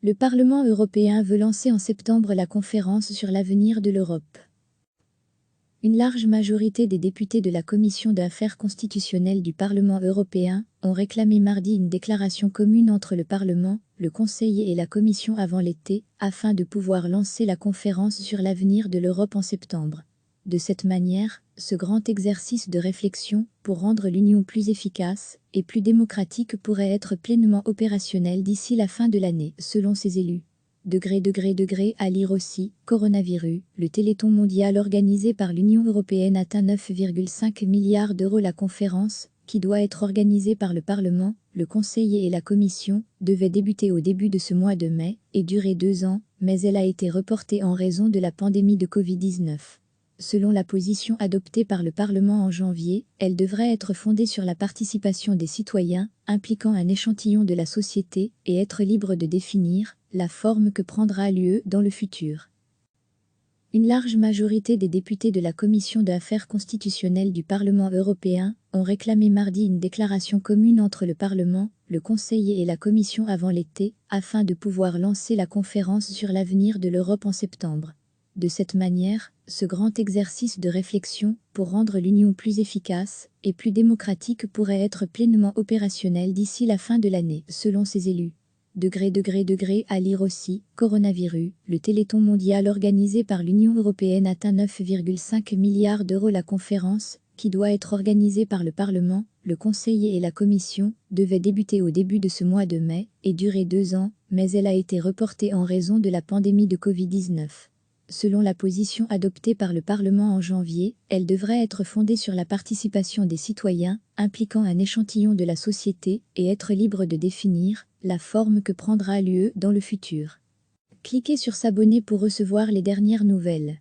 Le Parlement européen veut lancer en septembre la conférence sur l'avenir de l'Europe. Une large majorité des députés de la Commission d'affaires constitutionnelles du Parlement européen ont réclamé mardi une déclaration commune entre le Parlement, le Conseil et la Commission avant l'été, afin de pouvoir lancer la conférence sur l'avenir de l'Europe en septembre. De cette manière, ce grand exercice de réflexion pour rendre l'Union plus efficace et plus démocratique pourrait être pleinement opérationnel d'ici la fin de l'année, selon ces élus. À lire aussi, coronavirus, le Téléthon mondial organisé par l'Union européenne atteint 9,5 milliards d'euros. La conférence, qui doit être organisée par le Parlement, le Conseil et la Commission, devait débuter au début de ce mois de mai et durer 2 ans, mais elle a été reportée en raison de la pandémie de Covid-19. Selon la position adoptée par le Parlement en janvier, elle devrait être fondée sur la participation des citoyens, impliquant un échantillon de la société, et être libre de définir la forme que prendra l'UE dans le futur. Une large majorité des députés de la Commission d'affaires constitutionnelles du Parlement européen ont réclamé mardi une déclaration commune entre le Parlement, le Conseil et la Commission avant l'été, afin de pouvoir lancer la conférence sur l'avenir de l'Europe en septembre. De cette manière, ce grand exercice de réflexion pour rendre l'Union plus efficace et plus démocratique pourrait être pleinement opérationnel d'ici la fin de l'année, selon ces élus. À lire aussi, coronavirus, le Téléthon mondial organisé par l'Union européenne atteint 9,5 milliards d'euros. La conférence, qui doit être organisée par le Parlement, le Conseil et la Commission, devait débuter au début de ce mois de mai et durer 2 ans, mais elle a été reportée en raison de la pandémie de Covid-19. Selon la position adoptée par le Parlement en janvier, elle devrait être fondée sur la participation des citoyens, impliquant un échantillon de la société, et être libre de définir la forme que prendra l'UE dans le futur. Cliquez sur s'abonner pour recevoir les dernières nouvelles.